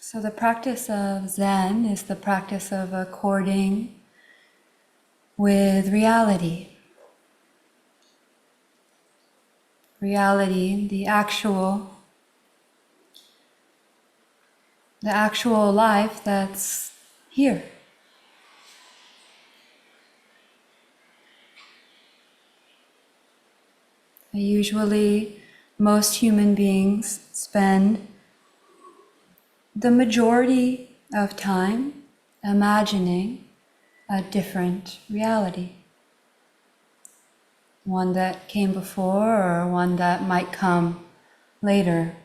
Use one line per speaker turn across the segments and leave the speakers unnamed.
So the practice of Zen is the practice of according with reality. Reality, the actual life that's here. Usually, most human beings spend the majority of time imagining a different reality. One that came before or one that might come later.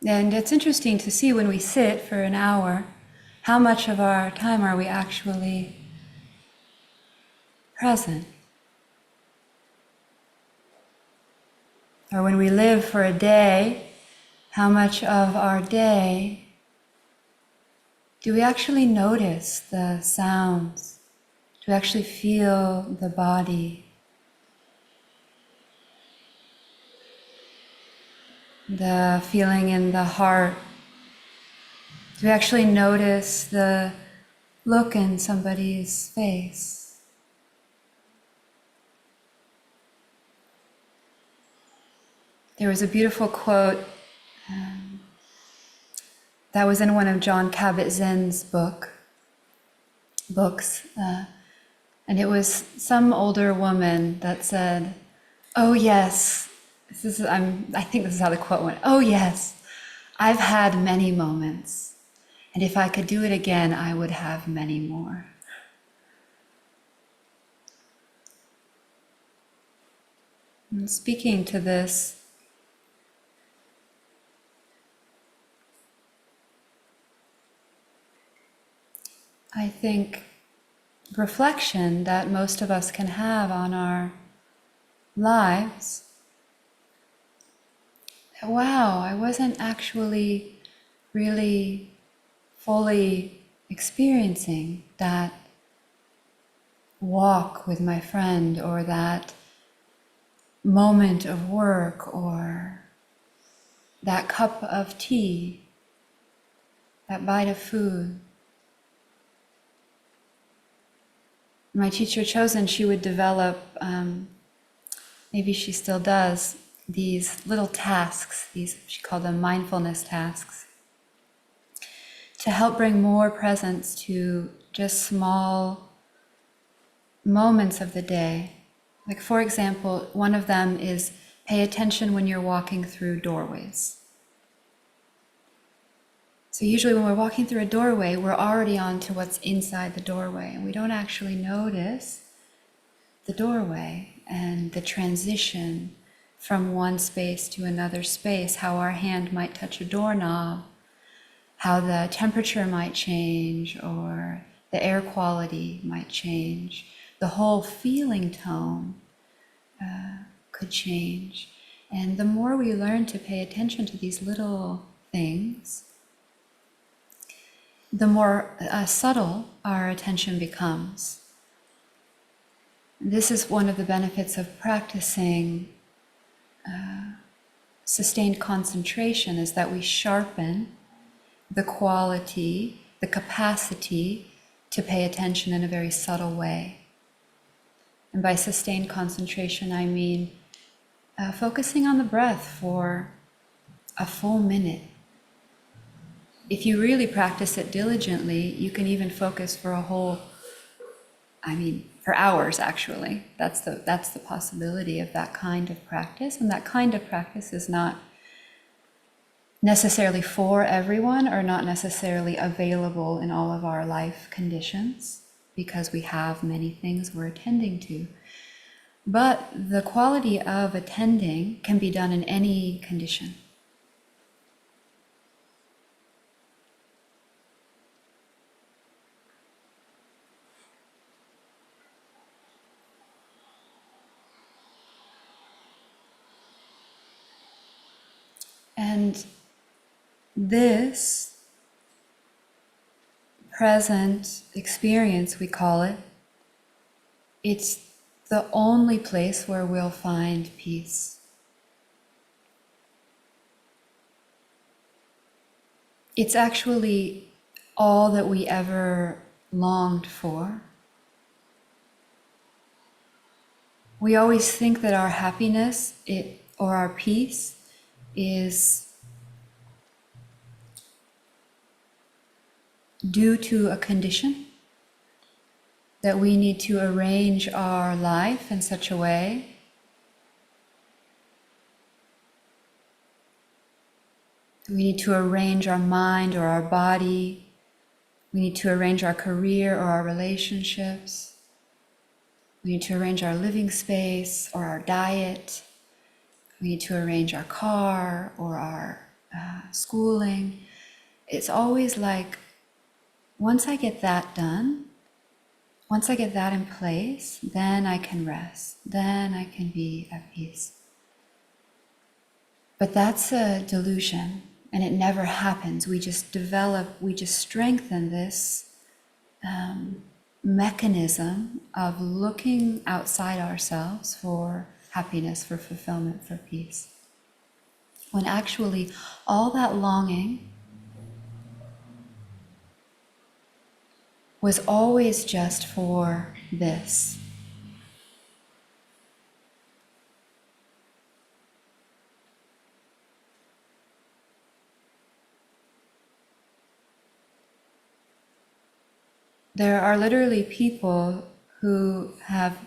And it's interesting to see when we sit for an hour, how much of our time are we actually present? Or when we live for a day, how much of our day do we actually notice the sounds? Do we actually feel the body? The feeling in the heart? Do we actually notice the look in somebody's face? There was a beautiful quote that was in one of John Kabat-Zinn's books, and it was some older woman that said, "Oh yes, I think this is how the quote went. Oh yes, I've had many moments, and if I could do it again, I would have many more." And speaking to this, I think reflection that most of us can have on our lives. Wow, I wasn't actually really fully experiencing that walk with my friend, or that moment of work, or that cup of tea, that bite of food. My teacher Chosen, she would develop, maybe she still does, these little tasks, she called them mindfulness tasks, to help bring more presence to just small moments of the day. Like, for example, one of them is pay attention when you're walking through doorways. So usually when we're walking through a doorway, we're already on to what's inside the doorway, and we don't actually notice the doorway and the transition from one space to another space, how our hand might touch a doorknob, how the temperature might change, or the air quality might change. The whole feeling tone could change. And the more we learn to pay attention to these little things, the more subtle our attention becomes. This is one of the benefits of practicing sustained concentration, is that we sharpen the quality, the capacity to pay attention in a very subtle way. And by sustained concentration, I mean focusing on the breath for a full minute. If you really practice it diligently, you can even focus for for hours actually. That's the possibility of that kind of practice. And that kind of practice is not necessarily for everyone, or not necessarily available in all of our life conditions, because we have many things we're attending to. But the quality of attending can be done in any condition. And this present experience, we call it, it's the only place where we'll find peace. It's actually all that we ever longed for. We always think that our happiness or our peace is due to a condition, that we need to arrange our life in such a way we need to arrange our mind or our body. We need to arrange our career or our relationships. We need to arrange our living space or our diet. We need to arrange our car or our schooling. It's always like, once I get that done, once I get that in place, then I can rest. Then I can be at peace. But that's a delusion, and it never happens. We just strengthen this mechanism of looking outside ourselves for happiness, for fulfillment, for peace. When actually all that longing was always just for this. There are literally people who have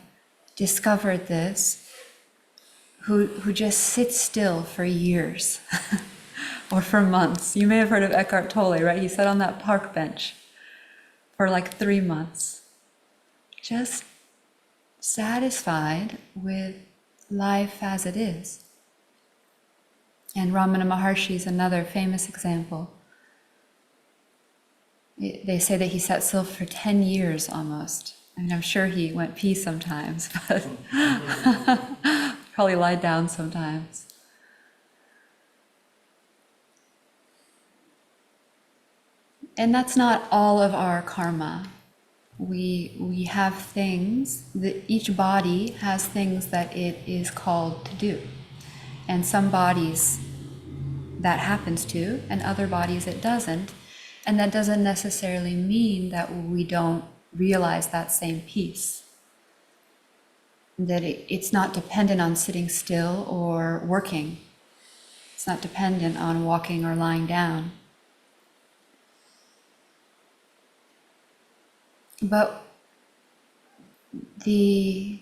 discovered this, who just sit still for years or for months. You may have heard of Eckhart Tolle, right? He sat on that park bench for like 3 months, just satisfied with life as it is. And Ramana Maharshi is another famous example. They say that he sat still for 10 years almost. I mean, I'm sure he went pee sometimes, but probably lied down sometimes. And that's not all of our karma. We have things, that each body has things that it is called to do. And some bodies that happens to, and other bodies it doesn't. And that doesn't necessarily mean that we don't realize that same peace. That it's not dependent on sitting still or working. It's not dependent on walking or lying down. But the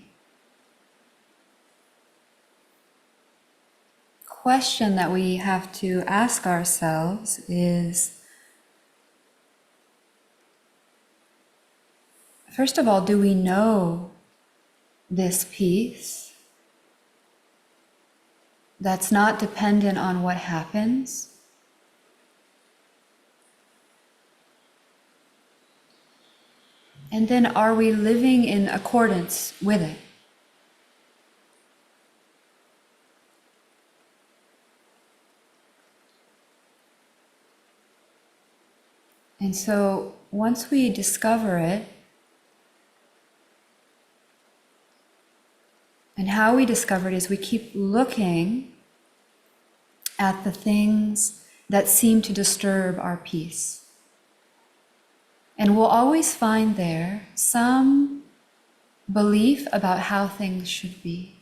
question that we have to ask ourselves is, first of all, do we know this peace that's not dependent on what happens? And then are we living in accordance with it? And so once we discover it, and how we discover it is we keep looking at the things that seem to disturb our peace. And we'll always find there some belief about how things should be,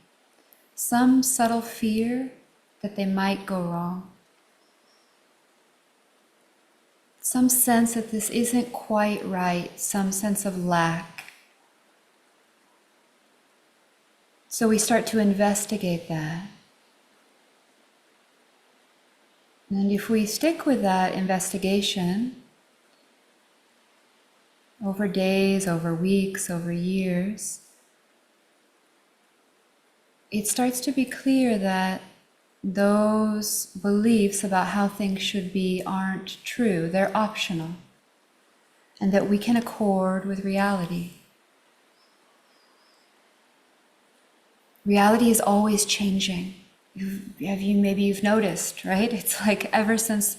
some subtle fear that they might go wrong, some sense that this isn't quite right, some sense of lack. So we start to investigate that. And if we stick with that investigation over days, over weeks, over years, it starts to be clear that those beliefs about how things should be aren't true, they're optional, and that we can accord with reality. Reality is always changing. Maybe you've noticed, right? It's like ever since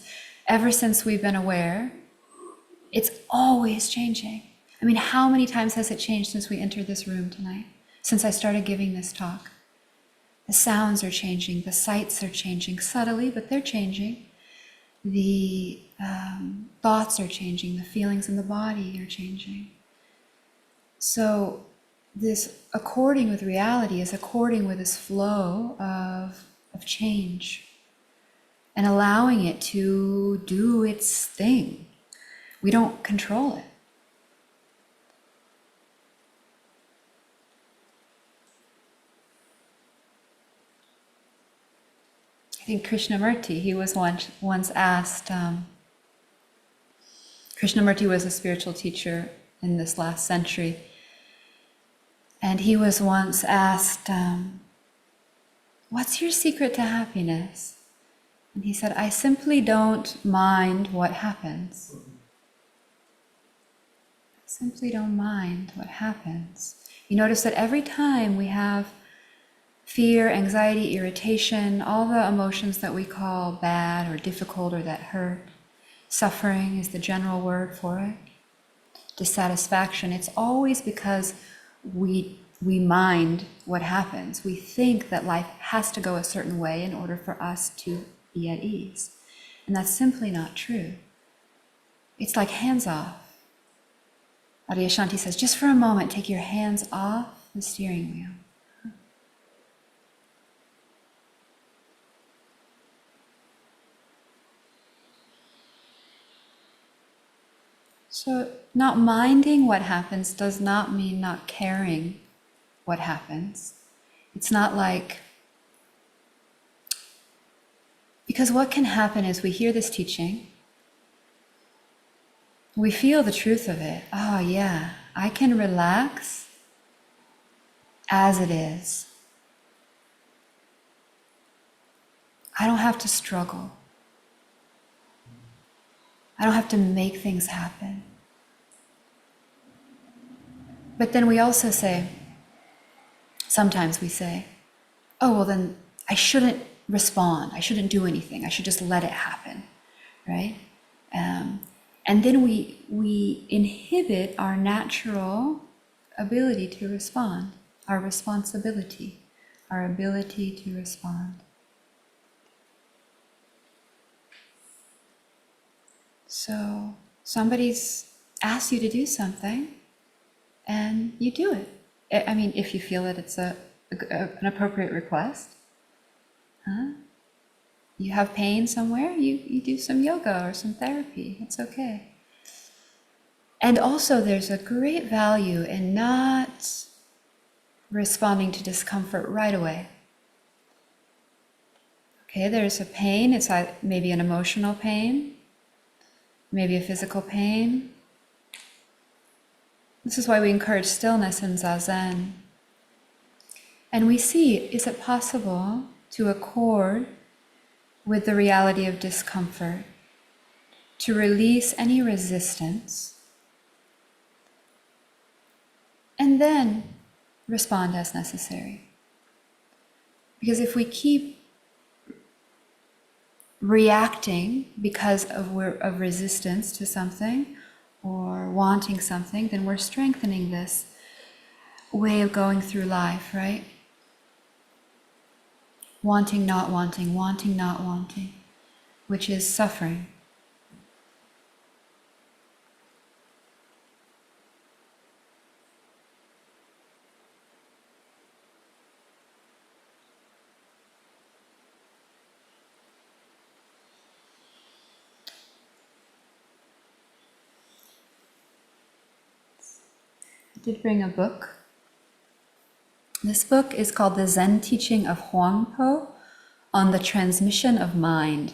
we've been aware, it's always changing. I mean, how many times has it changed since we entered this room tonight? since I started giving this talk. The sounds are changing, the sights are changing subtly, but they're changing. The thoughts are changing, the feelings in the body are changing. So this according with reality is according with this flow of change and allowing it to do its thing. We don't control it. I think Krishnamurti, he was once asked, Krishnamurti was a spiritual teacher in this last century, and he was once asked, what's your secret to happiness? And he said, I simply don't mind what happens. I simply don't mind what happens. You notice that every time we have fear, anxiety, irritation, all the emotions that we call bad or difficult or that hurt, suffering is the general word for it, dissatisfaction, it's always because we mind what happens. We think that life has to go a certain way in order for us to be at ease. And that's simply not true. It's like hands off. Adyashanti says, just for a moment, take your hands off the steering wheel. So not minding what happens does not mean not caring what happens. It's not like, because what can happen is we hear this teaching, we feel the truth of it. Oh yeah, I can relax as it is. I don't have to struggle. I don't have to make things happen. But then we also say, sometimes we say, oh, well then I shouldn't respond. I shouldn't do anything. I should just let it happen, right? And then we inhibit our natural ability to respond, our responsibility, our ability to respond. So somebody's asked you to do something, and you do it. I mean, if you feel that it's an appropriate request. Huh? You have pain somewhere, you do some yoga or some therapy. It's okay. And also there's a great value in not responding to discomfort right away. Okay, there's a pain. It's maybe an emotional pain, maybe a physical pain. This is why we encourage stillness in Zazen. And we see, is it possible to accord with the reality of discomfort, to release any resistance, and then respond as necessary? Because if we keep reacting because of resistance to something or wanting something, then we're strengthening this way of going through life, right? Wanting, not wanting, wanting, not wanting, which is suffering. I did bring a book. This book is called The Zen Teaching of Huangpo on the Transmission of Mind.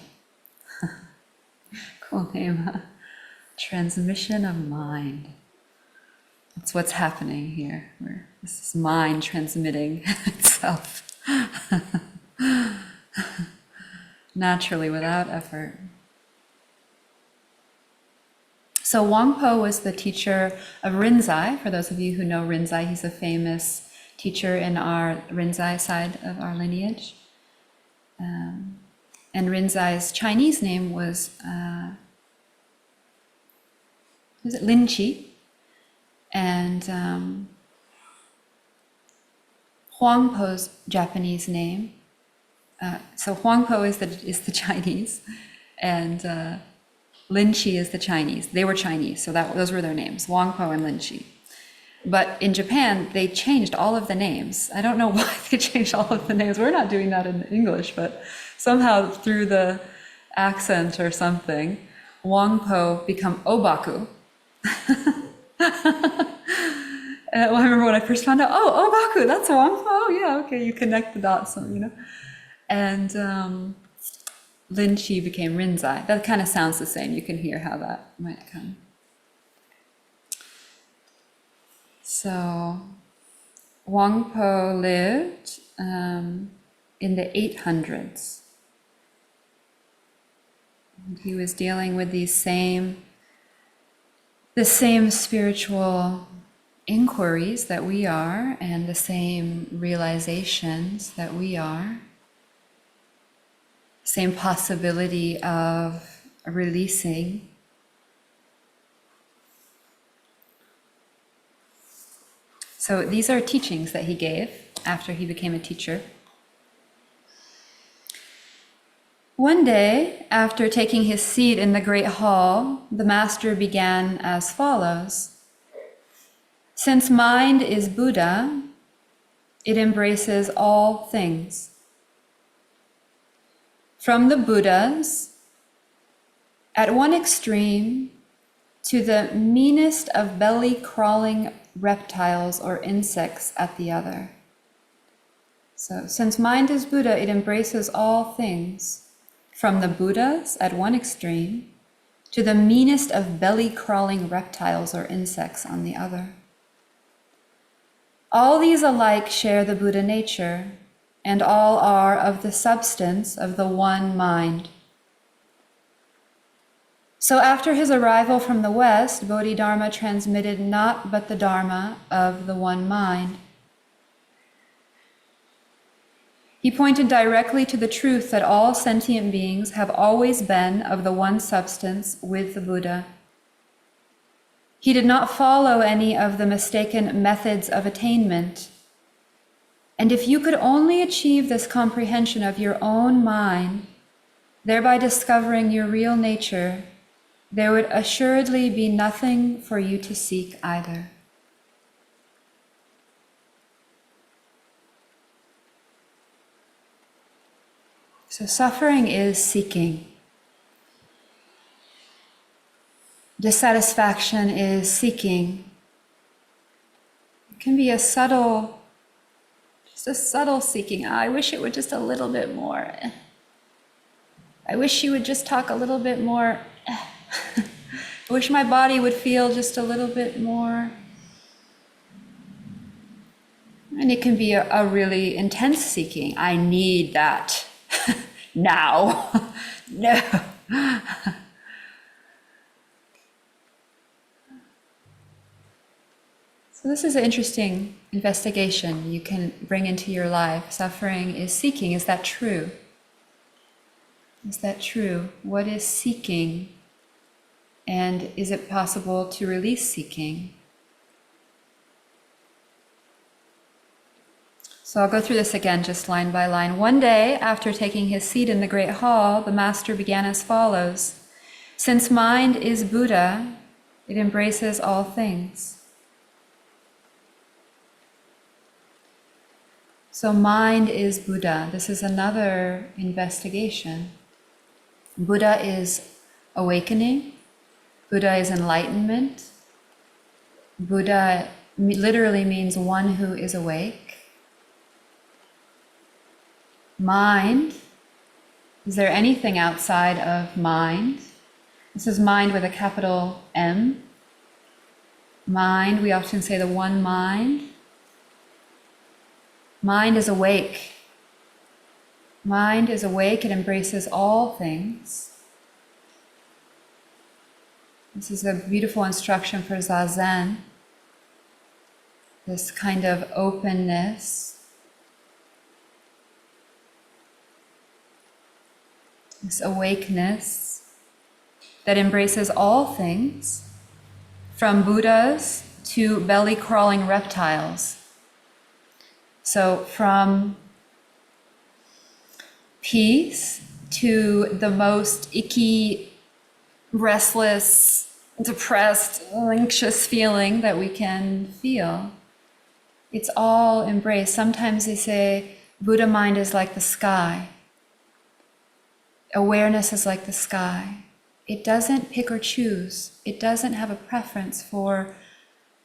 Cool name, huh? Transmission of mind. That's what's happening here. This is mind transmitting itself naturally without effort. So Huangpo was the teacher of Rinzai. For those of you who know Rinzai, he's a famous teacher in our Rinzai side of our lineage. And Rinzai's Chinese name was it Lin Chi? And Huangpo's Japanese name. So Huangpo is the Chinese, and Linqi is the Chinese. They were Chinese, so those were their names, Huangpo and Linqi. But in Japan, they changed all of the names. I don't know why they changed all of the names. We're not doing that in English, but somehow through the accent or something, Huangpo become Obaku. Well, I remember when I first found out, oh, Obaku, that's Huangpo. Oh, yeah, okay, you connect the dots, you know. And Linqi became Rinzai. That kind of sounds the same. You can hear how that might come. So Huangpo lived in the 800s. And he was dealing with the same spiritual inquiries that we are, and the same realizations that we are. Same possibility of releasing. So these are teachings that he gave after he became a teacher. One day, after taking his seat in the great hall, the master began as follows. Since mind is Buddha, it embraces all things. From the Buddhas, at one extreme, to the meanest of belly-crawling reptiles or insects at the other. So, since mind is Buddha, it embraces all things, from the Buddhas at one extreme, to the meanest of belly-crawling reptiles or insects on the other. All these alike share the Buddha nature, and all are of the substance of the one mind. So after his arrival from the West, Bodhidharma transmitted not but the Dharma of the one mind. He pointed directly to the truth that all sentient beings have always been of the one substance with the Buddha. He did not follow any of the mistaken methods of attainment. And if you could only achieve this comprehension of your own mind, thereby discovering your real nature, there would assuredly be nothing for you to seek either. So suffering is seeking. Dissatisfaction is seeking. It can be just a subtle seeking. I wish it were just a little bit more. I wish you would just talk a little bit more. I wish my body would feel just a little bit more. And it can be a really intense seeking. I need that now. No. So this is an interesting investigation you can bring into your life. Suffering is seeking. Is that true? Is that true? What is seeking? And is it possible to release seeking? So I'll go through this again, just line by line. One day, after taking his seat in the great hall, the master began as follows. Since mind is Buddha, it embraces all things. So mind is Buddha. This is another investigation. Buddha is awakening. Buddha is enlightenment. Buddha literally means one who is awake. Mind, is there anything outside of mind? This is mind with a capital M. Mind, we often say the one mind. Mind is awake. Mind is awake, it embraces all things. This is a beautiful instruction for Zazen. This kind of openness, this awakeness that embraces all things, from Buddhas to belly-crawling reptiles. So from peace to the most icky, restless, depressed, anxious feeling that we can feel. It's all embraced. Sometimes they say Buddha mind is like the sky. Awareness is like the sky. It doesn't pick or choose. It doesn't have a preference for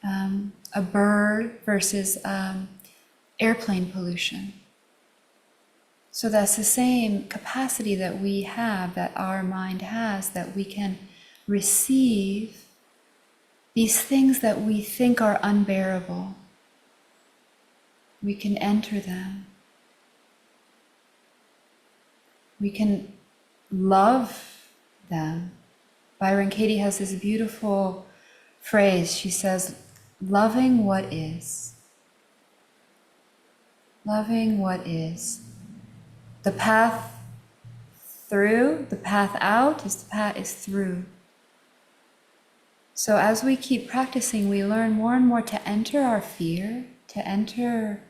a bird versus airplane pollution. So that's the same capacity that we have, that our mind has, that we can receive these things that we think are unbearable. We can enter them. We can love them. Byron Katie has this beautiful phrase. She says, loving what is. Loving what is. The path through, the path out is through. So as we keep practicing, we learn more and more to enter our fear, to enter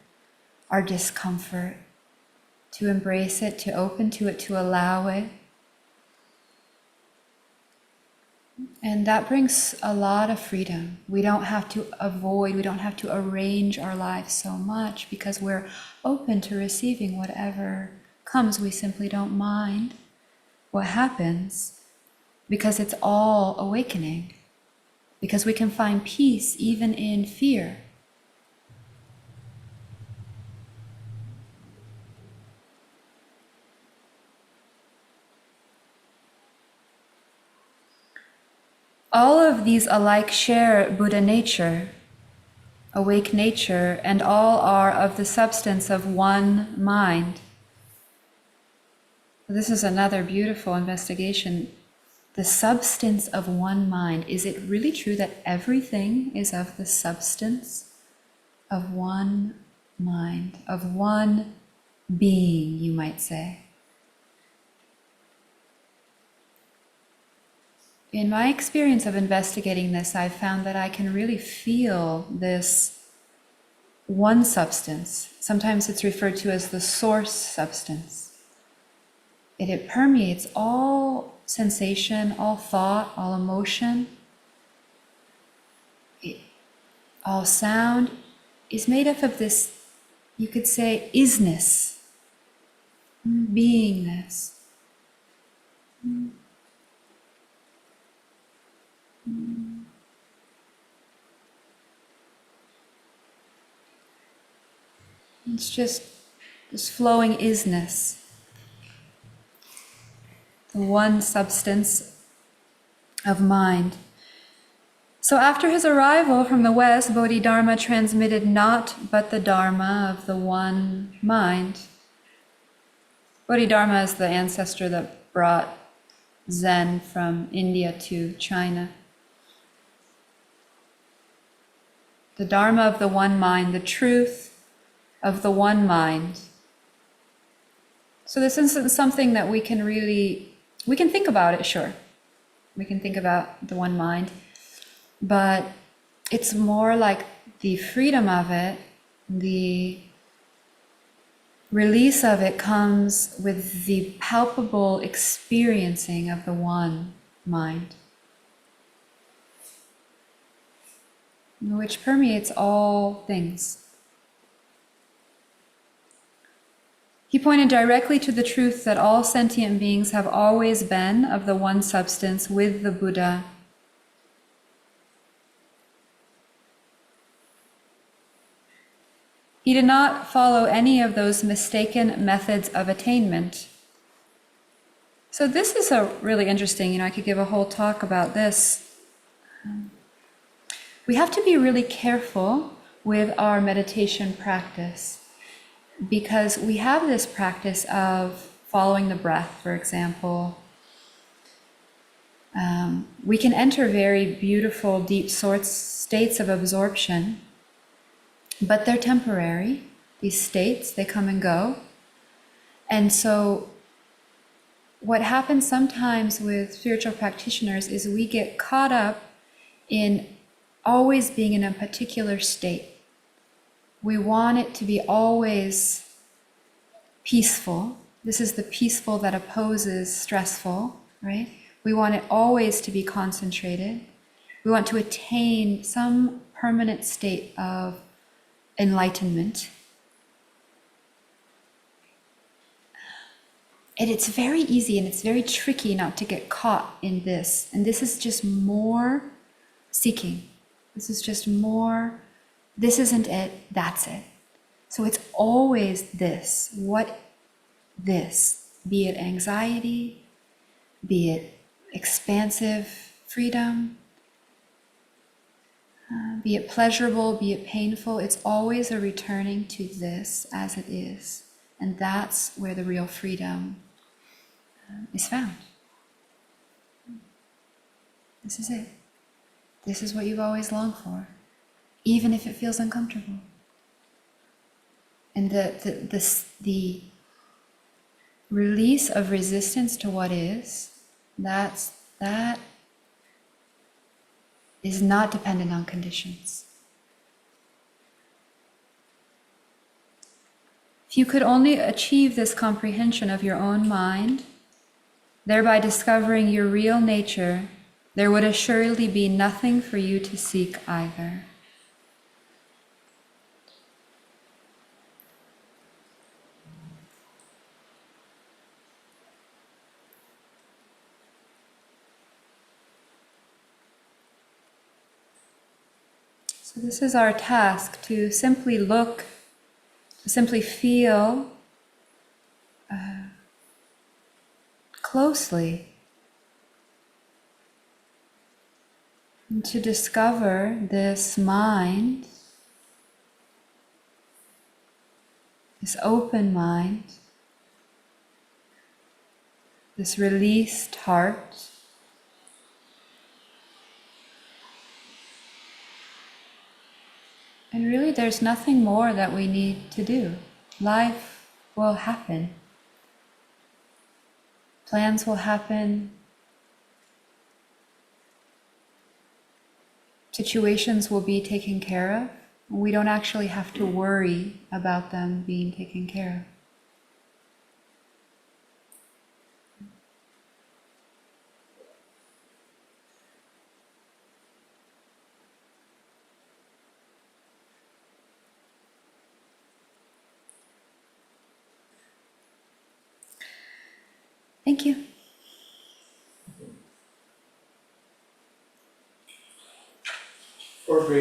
our discomfort, to embrace it, to open to it, to allow it. And that brings a lot of freedom. We don't have to avoid, we don't have to arrange our lives so much because we're open to receiving whatever comes. We simply don't mind what happens because it's all awakening. Because we can find peace even in fear. All of these alike share Buddha nature, awake nature, and all are of the substance of one mind. This is another beautiful investigation. The substance of one mind. Is it really true that everything is of the substance of one mind, of one being, you might say? In my experience of investigating this, I've found that I can really feel this one substance. Sometimes it's referred to as the source substance. It permeates all sensation, all thought, all emotion, all sound is made up of this, you could say, isness, beingness. It's just this flowing isness. The one substance of mind. So after his arrival from the West, Bodhidharma transmitted not but the Dharma of the one mind. Bodhidharma is the ancestor that brought Zen from India to China. The Dharma of the one mind, the truth of the one mind. So this isn't something that we can think about it, sure. We can think about the one mind, but it's more like the freedom of it, the release of it comes with the palpable experiencing of the one mind, which permeates all things. He pointed directly to the truth that all sentient beings have always been of the one substance with the Buddha. He did not follow any of those mistaken methods of attainment. So this is a really interesting, I could give a whole talk about this. We have to be really careful with our meditation practice because we have this practice of following the breath, for example. We can enter very beautiful, deep states of absorption, but they're temporary. These states, they come and go. And so what happens sometimes with spiritual practitioners is we get caught up in always being in a particular state. We want it to be always peaceful. This is the peaceful that opposes stressful, right? We want it always to be concentrated. We want to attain some permanent state of enlightenment. And it's very easy and it's very tricky not to get caught in this. And this is just more seeking. This is just more, this isn't it, that's it. So it's always this. What this? Be it anxiety, be it expansive freedom, be it pleasurable, be it painful, it's always a returning to this as it is. And that's where the real freedom is found. This is it. This is what you've always longed for, even if it feels uncomfortable. And the release of resistance to what is, that is not dependent on conditions. If you could only achieve this comprehension of your own mind, thereby discovering your real nature, there would assuredly be nothing for you to seek either. So this is our task, to simply look, to simply feel closely, and to discover this mind, this open mind, this released heart. And really there's nothing more that we need to do. Life will happen. Plans will happen. Situations will be taken care of. We don't actually have to worry about them being taken care of. Thank you.